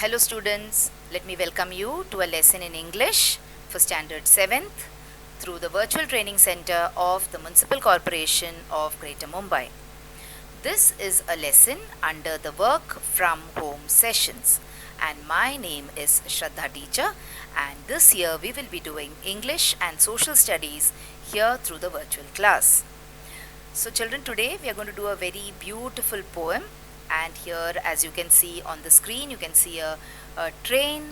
Hello students, let me welcome you to a lesson in English for Standard 7th through the Virtual Training Center of the Municipal Corporation of Greater Mumbai. This is a lesson under the Work from Home sessions, and my name is Shraddha Teacher, and this year we will be doing English and Social Studies here through the virtual class. So children, today we are going to do a very beautiful poem, and here as you can see on the screen you can see a train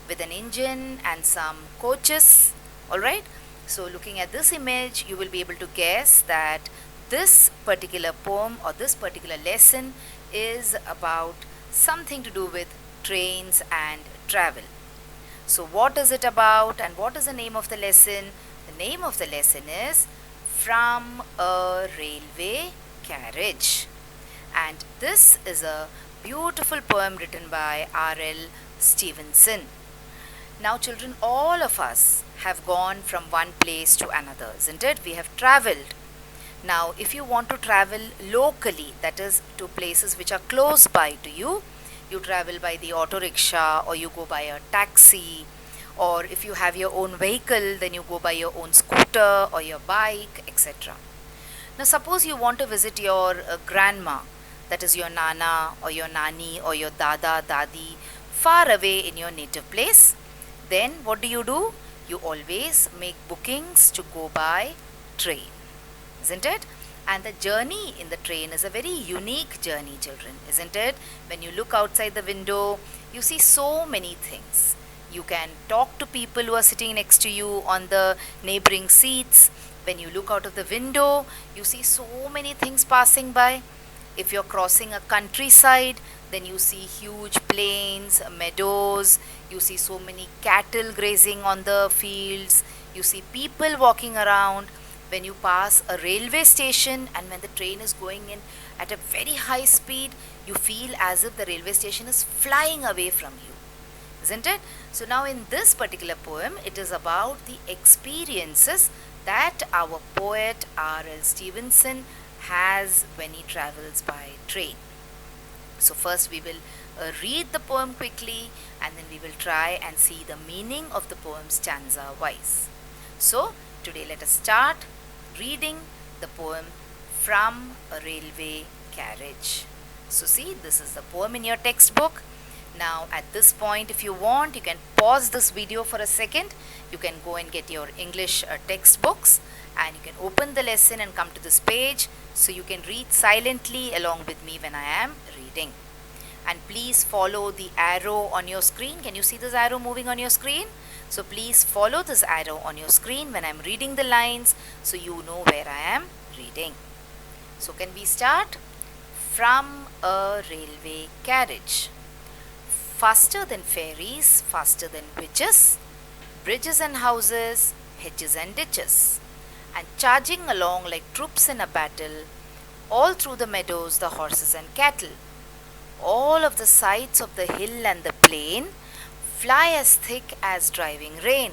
with an engine and some coaches. Alright, so looking at this image you will be able to guess that this particular poem or this particular lesson is about something to do with trains and travel. So what is it about and what is the name of the lesson? The name of the lesson is From a Railway Carriage, and this is a beautiful poem written by R.L. Stevenson. Now children, all of us have gone from one place to another, isn't it? We have traveled. Now if you want to travel locally, that is to places which are close by to you, you travel by the auto rickshaw or you go by a taxi, or if you have your own vehicle then you go by your own scooter or your bike, etc. Now suppose you want to visit your grandma, that is your nana or your nani or your dada, dadi, far away in your native place. Then what do? You always make bookings to go by train, isn't it? And the journey in the train is a very unique journey, children, isn't it? When you look outside the window, you see so many things. You can talk to people who are sitting next to you on the neighboring seats. When you look out of the window, you see so many things passing by. If you're crossing a countryside, then you see huge plains, meadows, you see so many cattle grazing on the fields, you see people walking around. When you pass a railway station and when the train is going in at a very high speed, you feel as if the railway station is flying away from you, isn't it? So now in this particular poem, it is about the experiences that our poet R.L. Stevenson has when he travels by train. So first we will read the poem quickly, and then we will try and see the meaning of the poem stanza wise. So today let us start reading the poem From a Railway Carriage. So see, this is the poem in your textbook. Now at this point, if you want, you can pause this video for a second. You can go and get your English textbooks, and you can open the lesson and come to this page so you can read silently along with me when I am reading. And please follow the arrow on your screen. Can you see this arrow moving on your screen? So please follow this arrow on your screen when I am reading the lines so you know where I am reading. So can we start? From a railway carriage. Faster than ferries, faster than witches, bridges and houses, hedges and ditches, and charging along like troops in a battle, all through the meadows the horses and cattle. All of the sides of the hill and the plain fly as thick as driving rain,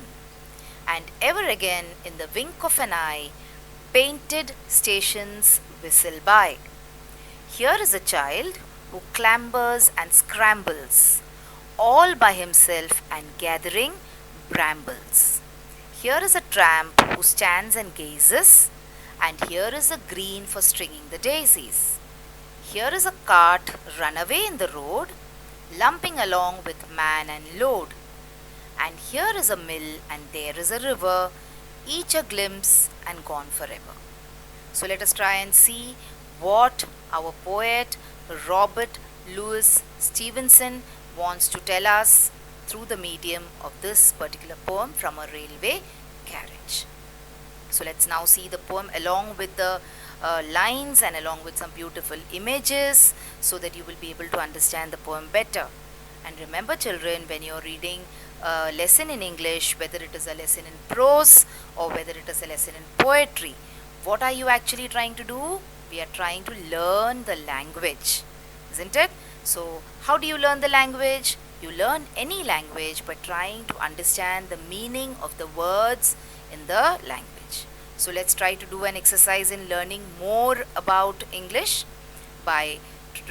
and ever again in the wink of an eye painted stations whistle by. Here is a child who clambers and scrambles, all by himself and gathering brambles. Here is a tramp who stands and gazes, and here is a green for stringing the daisies. Here is a cart run away in the road, lumping along with man and load. And here is a mill and there is a river, each a glimpse and gone forever. So let us try and see what our poet Robert Louis Stevenson wants to tell us through the medium of this particular poem, From a Railway Carriage. So let's now see the poem along with the lines and along with some beautiful images so that you will be able to understand the poem better. And remember children, when you're reading a lesson in English, whether it is a lesson in prose or whether it is a lesson in poetry, what are you actually trying to do? We are trying to learn the language, isn't it? So how do you learn the language? You learn any language by trying to understand the meaning of the words in the language. So let's try to do an exercise in learning more about English by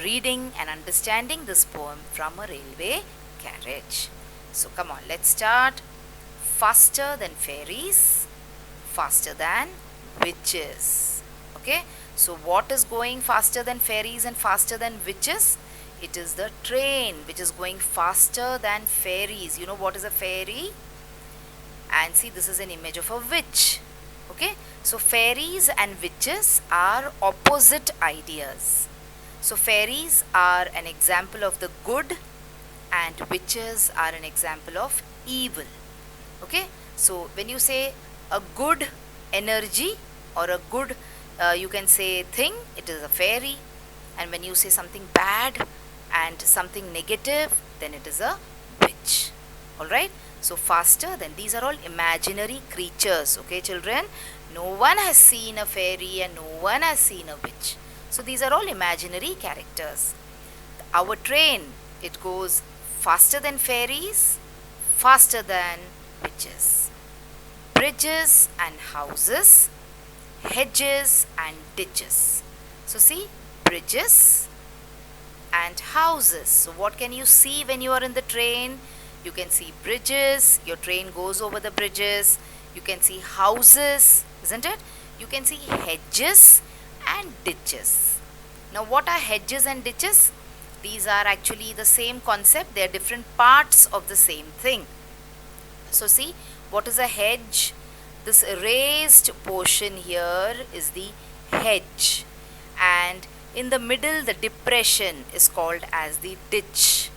reading and understanding this poem From a Railway carriage. So come on, let's start. Faster than fairies, faster than witches. Okay, so what is going faster than fairies and faster than witches? It is the train which is going faster than fairies. You know what is a fairy? And see, this is an image of a witch. Okay, so fairies and witches are opposite ideas. So fairies are an example of the good and witches are an example of evil. Okay, so when you say a good energy or a good you can say thing, it is a fairy, and when you say something bad and something negative, then it is a witch. Alright, so faster, then these are all imaginary creatures. Okay children, no one has seen a fairy and no one has seen a witch. So these are all imaginary characters. Our train, it goes faster than fairies, faster than witches. Bridges and houses, hedges and ditches. So see, bridges and houses. So what can you see when you are in the train? You can see bridges, your train goes over the bridges. You can see houses, isn't it? You can see hedges and ditches. Now what are hedges and ditches? These are actually the same concept. They are different parts of the same thing. So see, what is a hedge? This raised portion here is the hedge, and in the middle the depression is called as the ditch.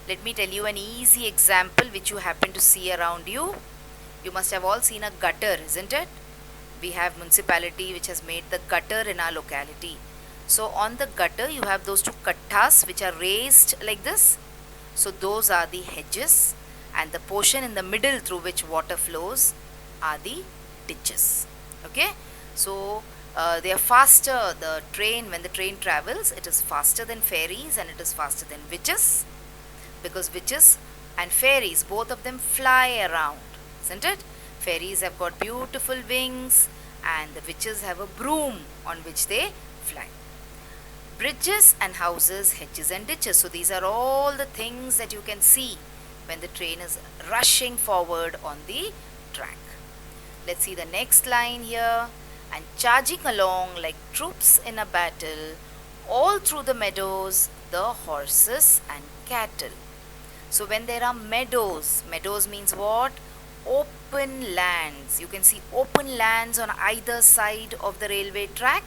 Let me tell you an easy example which you happen to see around you. You must have all seen a gutter, isn't it? We have municipality which has made the gutter in our locality. So on the gutter you have those two kattas which are raised like this. So those are the hedges, and the portion in the middle through which water flows are the ditches. Okay, so they are faster. The train, when the train travels, it is faster than fairies and it is faster than witches, because witches and fairies, both of them fly around, isn't it? Fairies have got beautiful wings and the witches have a broom on which they fly. Bridges and houses, hedges and ditches. So these are all the things that you can see when the train is rushing forward on the track. Let's see the next line here. And charging along like troops in a battle, all through the meadows, the horses and cattle. So when there are meadows, meadows means what? Open lands. You can see open lands on either side of the railway track.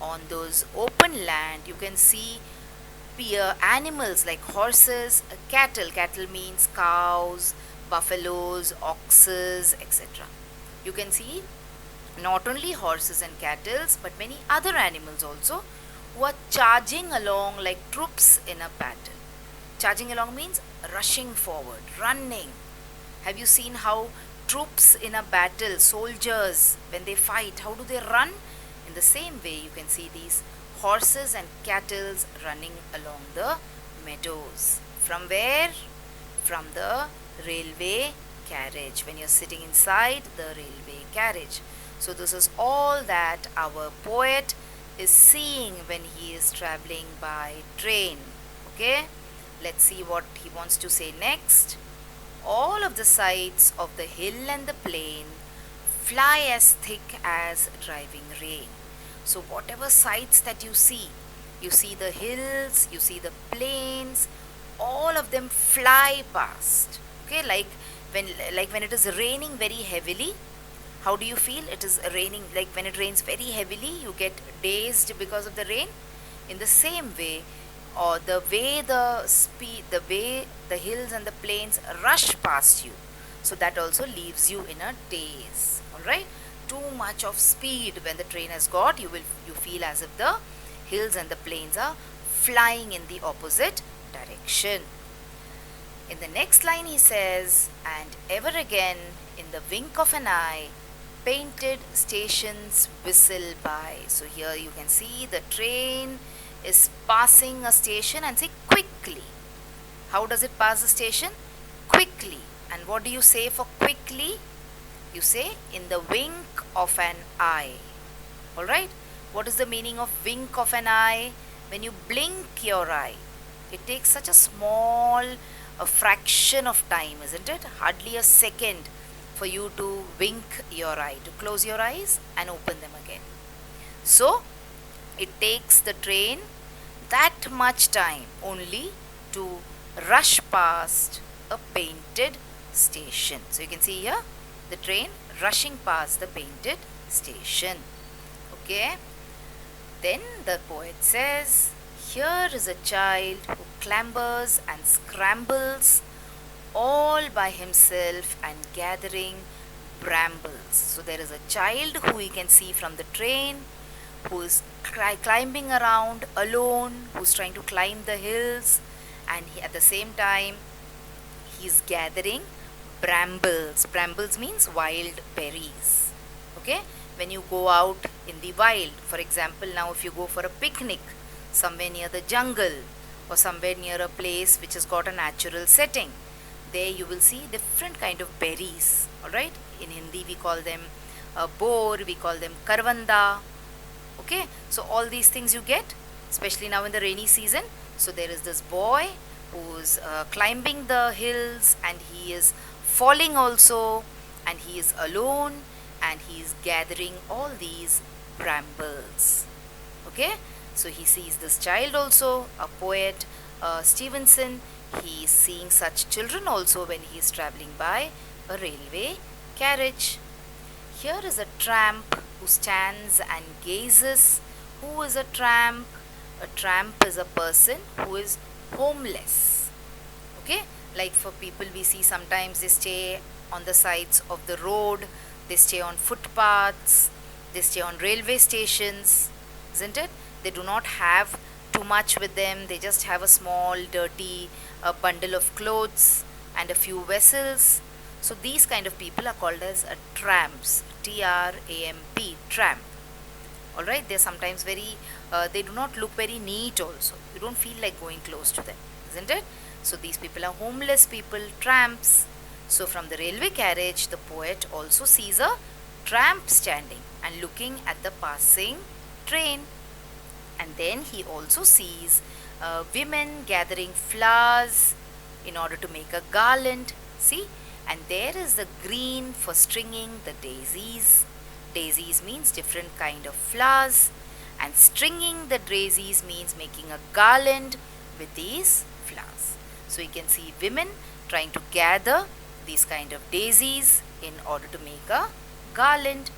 On those open land, you can see animals like horses, cattle. Cattle means cows, buffaloes, oxes, etc. You can see not only horses and cattle, but many other animals also who are charging along like troops in a battle. Charging along means rushing forward, running. Have you seen how troops in a battle, soldiers, when they fight, how do they run? In the same way, you can see these horses and cattle running along the meadows. From where? From the railway carriage, when you're sitting inside the railway carriage. So this is all that our poet is seeing when he is traveling by train. Okay, let's see what he wants to say next. All of the sides of the hill and the plain fly as thick as driving rain. So whatever sights that you see the hills, you see the plains, all of them fly past. Okay, like when it is raining very heavily, how do you feel? It is raining, like when it rains very heavily, you get dazed because of the rain. In the same way, or the way the way the hills and the plains rush past you, so that also leaves you in a daze. All right, too much of speed when the train has got, you feel as if the hills and the plains are flying in the opposite direction. In the next line he says, and ever again in the wink of an eye, painted stations whistle by. So here you can see the train is passing a station, and say quickly. How does it pass the station? Quickly. And what do you say for quickly? You say in the wink of an eye. Alright? What is the meaning of wink of an eye? When you blink your eye, it takes such a small a fraction of time, isn't it? Hardly a second for you to wink your eye, to close your eyes and open them again. So it takes the train that much time only to rush past a painted station. So you can see here the train rushing past the painted station. Okay. Then the poet says, here is a child who clambers and scrambles all by himself and gathering brambles. So there is a child who you can see from the train who is climbing around alone, who's trying to climb the hills, and at the same time he's gathering brambles. Brambles means wild berries. Okay, when you go out in the wild, for example, now if you go for a picnic somewhere near the jungle or somewhere near a place which has got a natural setting, there you will see different kind of berries. All right, in Hindi we call them boar, we call them karvanda. Okay, so all these things you get, especially now in the rainy season. So there is this boy who's climbing the hills, and he is falling also, and he is alone, and he is gathering all these brambles. Okay, so he sees this child also, a poet, Stevenson. He is seeing such children also when he is traveling by a railway carriage. Here is a tramp who stands and gazes. Who is a tramp? A tramp is a person who is homeless. Okay, like for people we see sometimes they stay on the sides of the road, they stay on footpaths, they stay on railway stations, isn't it? They do not have too much with them, they just have a small dirty bundle of clothes and a few vessels. So these kind of people are called as tramps, T-R-A-M-P, tramp. Alright, they're sometimes very, they do not look very neat also. You don't feel like going close to them, isn't it? So these people are homeless people, tramps. So from the railway carriage, the poet also sees a tramp standing and looking at the passing train. And then he also sees women gathering flowers in order to make a garland. See? And there is the green for stringing the daisies. Daisies means different kind of flowers, and stringing the daisies means making a garland with these flowers. So you can see women trying to gather these kind of daisies in order to make a garland.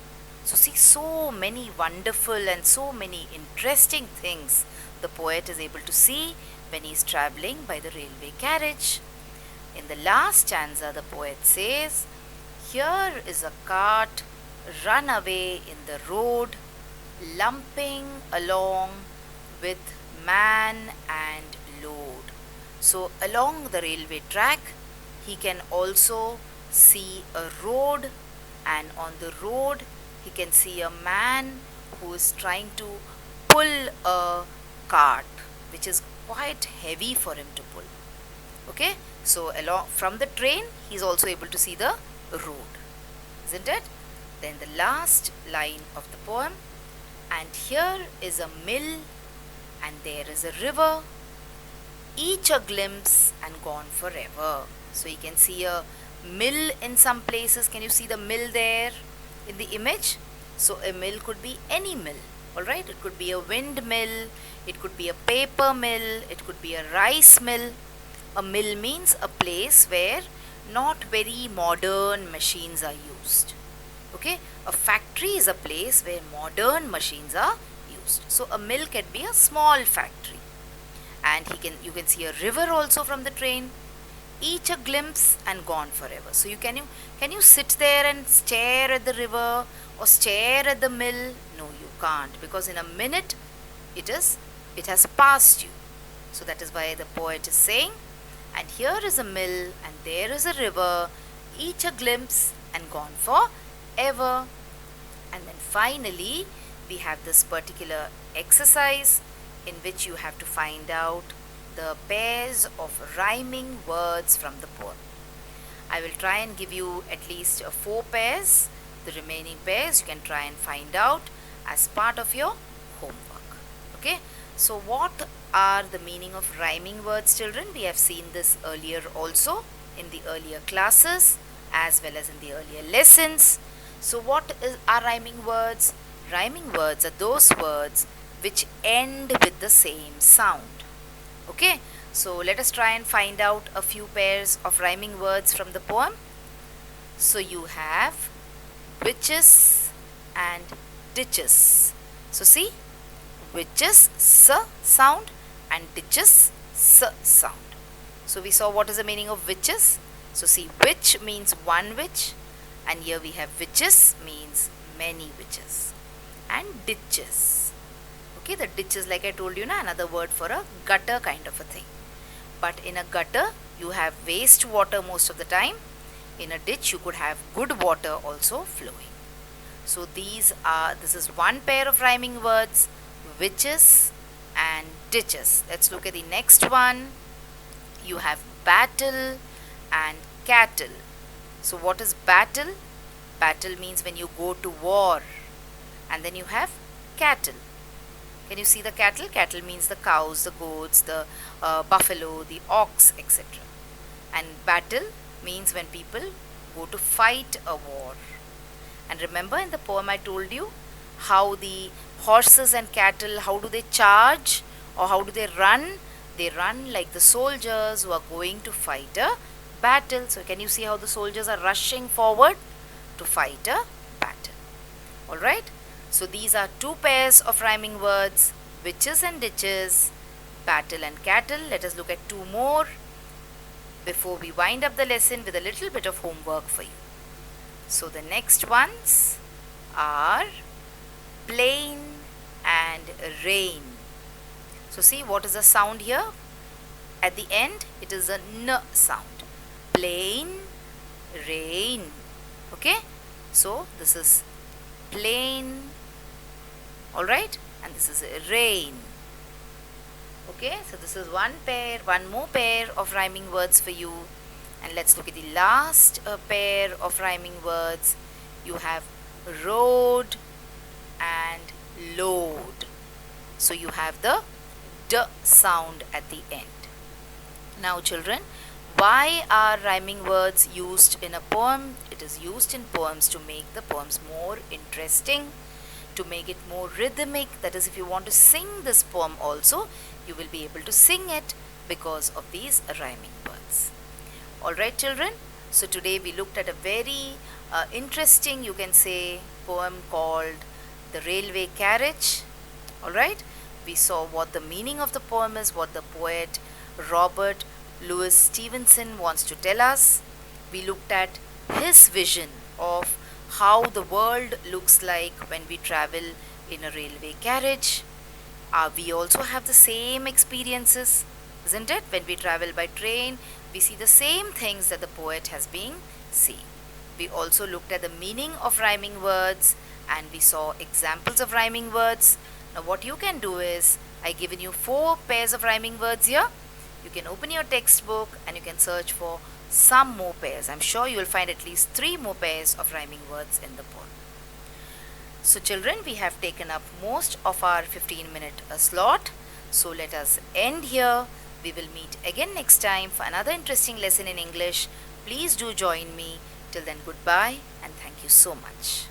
So see, so many wonderful and so many interesting things the poet is able to see when he is traveling by the railway carriage. In the last stanza, the poet says, here is a cart run away in the road, lumping along with man and load. So along the railway track, he can also see a road, and on the road he can see a man who is trying to pull a cart which is quite heavy for him to pull. Okay, so along from the train he is also able to see the road, isn't it? Then the last line of the poem, and here is a mill and there is a river, each a glimpse and gone forever. So you can see a mill in some places. Can you see the mill there in the image? So a mill could be any mill, alright? It could be a windmill, it could be a paper mill, it could be a rice mill. A mill means a place where not very modern machines are used. Okay, a factory is a place where modern machines are used. So a mill can be a small factory. And you can see a river also from the train, each a glimpse and gone forever. So can you sit there and stare at the river or stare at the mill? No, you can't, because in a minute it has passed you. So that is why the poet is saying, and here is a mill and there is a river, each a glimpse and gone forever. And then finally we have this particular exercise in which you have to find out the pairs of rhyming words from the poem. I will try and give you at least 4 pairs. The remaining pairs you can try and find out as part of your homework. Okay, so what are the meaning of rhyming words, children. We have seen this earlier also in the earlier classes as well as in the earlier lessons. So what are rhyming words? Rhyming words are those words which end with the same sound. Okay, so let us try and find out a few pairs of rhyming words from the poem. So you have witches and ditches. So see, witches s sound and ditches s sound. So we saw what is the meaning of witches. So see, witch means one witch, and here we have witches means many witches, and ditches. Okay, the ditch is, like I told you, another word for a gutter kind of a thing. But in a gutter you have waste water most of the time. In a ditch you could have good water also flowing. So this is one pair of rhyming words, witches and ditches. Let's look at the next one. You have battle and cattle. So what is battle? Battle means when you go to war. And then you have cattle. Can you see the cattle? Cattle means the cows, the goats, the buffalo, the ox, etc. And battle means when people go to fight a war. And remember, in the poem I told you how the horses and cattle, how do they charge or how do they run? They run like the soldiers who are going to fight a battle. So can you see how the soldiers are rushing forward to fight a battle? Alright, so these are two pairs of rhyming words, witches and ditches, battle and cattle. Let us look at two more before we wind up the lesson with a little bit of homework for you. So the next ones are plain and rain. So see, what is the sound here? At the end it is a n sound. Plain, rain. Okay, so this is plain, alright, and this is rain. Okay, so this is one more pair of rhyming words for you. And let's look at the last pair of rhyming words. You have road and load. So you have the d sound at the end. Now children, why are rhyming words used in a poem? It is used in poems to make the poems more interesting, to make it more rhythmic. That is, if you want to sing this poem also, you will be able to sing it because of these rhyming words. Alright children, so today we looked at a very interesting, you can say, poem called The Railway Carriage. Alright, we saw what the meaning of the poem is, what the poet Robert Louis Stevenson wants to tell us. We looked at his vision of how the world looks like when we travel in a railway carriage. We also have the same experiences, isn't it? When we travel by train, we see the same things that the poet has been seeing. We also looked at the meaning of rhyming words and we saw examples of rhyming words. Now what you can do is, I've given you 4 pairs of rhyming words here. You can open your textbook and you can search for some more pairs. I'm sure you will find at least 3 more pairs of rhyming words in the poem. So children, we have taken up most of our 15-minute slot. So let us end here. We will meet again next time for another interesting lesson in English. Please do join me. Till then, goodbye and thank you so much.